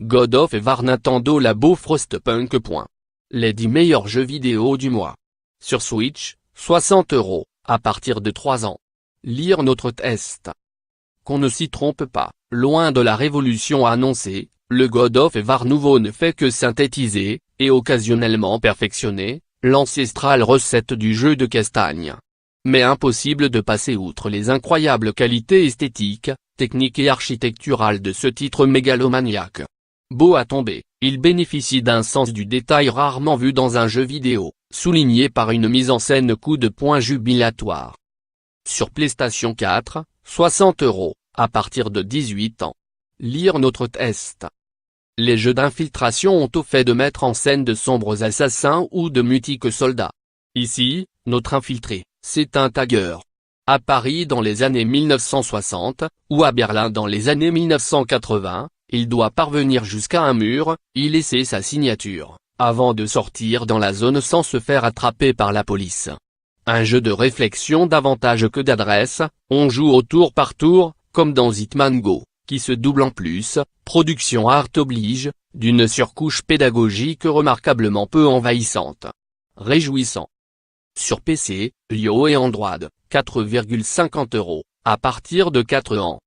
God of War Nintendo Labo Frostpunk. Les 10 meilleurs jeux vidéo du mois. Sur Switch, 60 €, à partir de 3 ans. Lire notre test. Qu'on ne s'y trompe pas, loin de la révolution annoncée, le God of War nouveau ne fait que synthétiser, et occasionnellement perfectionner, l'ancestrale recette du jeu de castagne. Mais impossible de passer outre les incroyables qualités esthétiques, techniques et architecturales de ce titre mégalomaniaque. Beau à tomber, il bénéficie d'un sens du détail rarement vu dans un jeu vidéo, souligné par une mise en scène coup de poing jubilatoire. Sur PlayStation 4, 60 €, à partir de 18 ans. Lire notre test. Les jeux d'infiltration ont au fait de mettre en scène de sombres assassins ou de mutiques soldats. Ici, notre infiltré, c'est un tagger. À Paris dans les années 1960, ou à Berlin dans les années 1980, il doit parvenir jusqu'à un mur, y laisser sa signature, avant de sortir dans la zone sans se faire attraper par la police. Un jeu de réflexion davantage que d'adresse, on joue au tour par tour, comme dans Hitman Go, qui se double en plus, production art oblige, d'une surcouche pédagogique remarquablement peu envahissante. Réjouissant. Sur PC, iOS et Android, 4,50 €, à partir de 4 ans.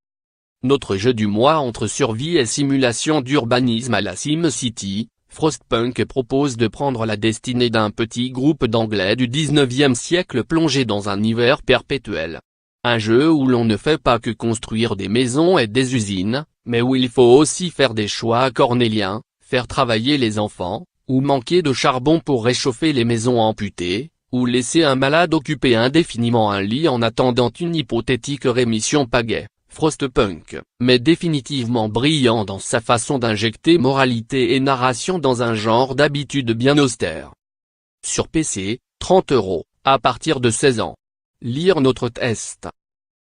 Notre jeu du mois entre survie et simulation d'urbanisme à la SimCity, Frostpunk propose de prendre la destinée d'un petit groupe d'Anglais du 19e siècle plongé dans un hiver perpétuel. Un jeu où l'on ne fait pas que construire des maisons et des usines, mais où il faut aussi faire des choix cornéliens, faire travailler les enfants, ou manquer de charbon pour réchauffer les maisons amputées, ou laisser un malade occuper indéfiniment un lit en attendant une hypothétique rémission pagaie. Frostpunk, mais définitivement brillant dans sa façon d'injecter moralité et narration dans un genre d'habitude bien austère. Sur PC, 30 €, à partir de 16 ans. Lire notre test.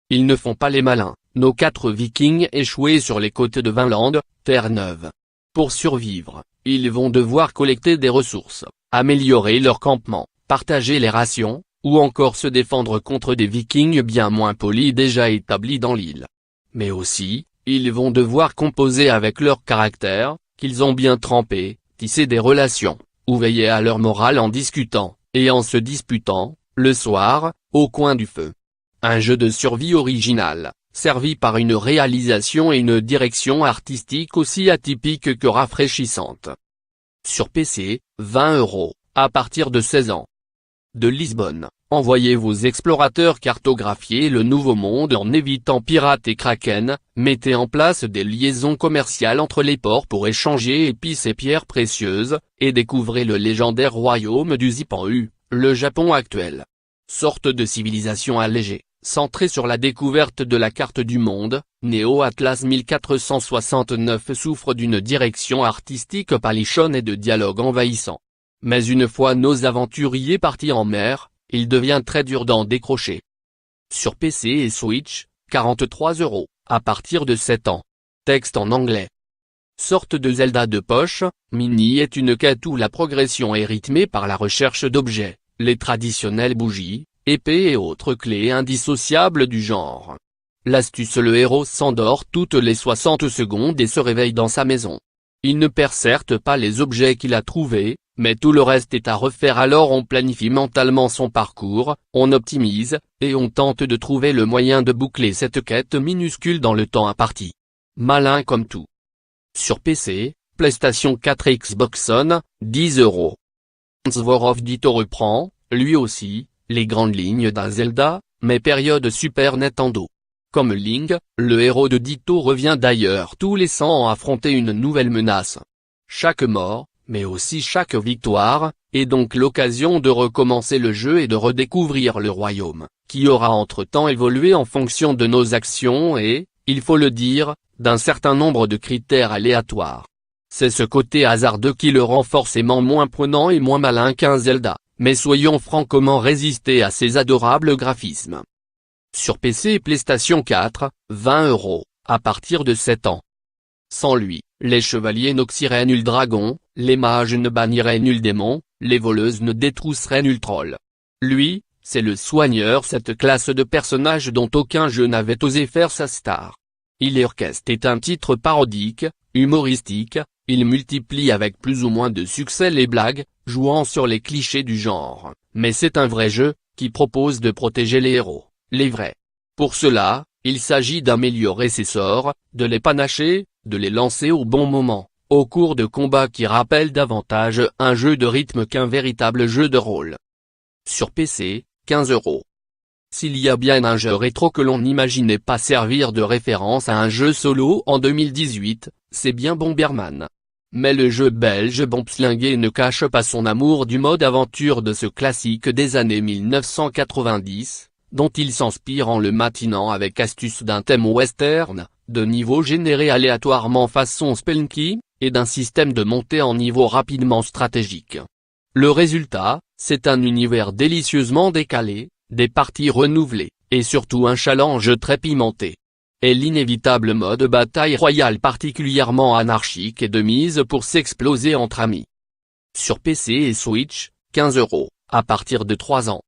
Ils ne font pas les malins, nos 4 vikings échoués sur les côtes de Vinland, Terre-Neuve. Pour survivre, ils vont devoir collecter des ressources, améliorer leur campement, partager les rations, ou encore se défendre contre des vikings bien moins polis déjà établis dans l'île. Mais aussi, ils vont devoir composer avec leur caractère, qu'ils ont bien trempé, tisser des relations, ou veiller à leur morale en discutant, et en se disputant, le soir, au coin du feu. Un jeu de survie original, servi par une réalisation et une direction artistique aussi atypiques que rafraîchissantes. Sur PC, 20 €, à partir de 16 ans. De Lisbonne, envoyez vos explorateurs cartographier le nouveau monde en évitant pirates et kraken, mettez en place des liaisons commerciales entre les ports pour échanger épices et pierres précieuses, et découvrez le légendaire royaume du Zipan-U, le Japon actuel. Sorte de civilisation allégée, centrée sur la découverte de la carte du monde, Neo Atlas 1469 souffre d'une direction artistique palichonne et de dialogues envahissants. Mais une fois nos aventuriers partis en mer, il devient très dur d'en décrocher. Sur PC et Switch, 43 €, à partir de 7 ans. Texte en anglais. Sorte de Zelda de poche, Mini est une quête où la progression est rythmée par la recherche d'objets, les traditionnelles bougies, épées et autres clés indissociables du genre. L'astuce: le héros s'endort toutes les 60 secondes et se réveille dans sa maison. Il ne perd certes pas les objets qu'il a trouvés, mais tout le reste est à refaire, alors on planifie mentalement son parcours, on optimise, et on tente de trouver le moyen de boucler cette quête minuscule dans le temps imparti. Malin comme tout. Sur PC, PlayStation 4 et Xbox One, 10 €. Svorov Ditto reprend, lui aussi, les grandes lignes d'un Zelda, mais période Super Nintendo. Comme Link, le héros de Ditto revient d'ailleurs tous les 100 ans affronter une nouvelle menace. Chaque mort, mais aussi chaque victoire, est donc l'occasion de recommencer le jeu et de redécouvrir le royaume, qui aura entre-temps évolué en fonction de nos actions et, il faut le dire, d'un certain nombre de critères aléatoires. C'est ce côté hasardeux qui le rend forcément moins prenant et moins malin qu'un Zelda, mais soyons francs, comment résister à ces adorables graphismes? Sur PC et PlayStation 4, 20 €, à partir de 7 ans. Sans lui, les chevaliers n'oxyraient nul dragon, les mages ne banniraient nul démon, les voleuses ne détrousseraient nul troll. Lui, c'est le soigneur, cette classe de personnages dont aucun jeu n'avait osé faire sa star. Il Orchestre est un titre parodique, humoristique, Il multiplie avec plus ou moins de succès les blagues, jouant sur les clichés du genre, mais c'est un vrai jeu, qui propose de protéger les héros, les vrais. Pour cela, il s'agit d'améliorer ses sorts, de les panacher, de les lancer au bon moment, au cours de combats qui rappellent davantage un jeu de rythme qu'un véritable jeu de rôle. Sur PC, 15 €. S'il y a bien un jeu rétro que l'on n'imaginait pas servir de référence à un jeu solo en 2018, c'est bien Bomberman. Mais le jeu belge Bombslingué ne cache pas son amour du mode aventure de ce classique des années 1990, dont il s'inspire en le matinant avec astuce d'un thème western, de niveaux générés aléatoirement façon Spelunky, et d'un système de montée en niveau rapidement stratégique. Le résultat, c'est un univers délicieusement décalé, des parties renouvelées, et surtout un challenge très pimenté. Et l'inévitable mode bataille royale particulièrement anarchique et de mise pour s'exploser entre amis. Sur PC et Switch, 15 €, à partir de 3 ans.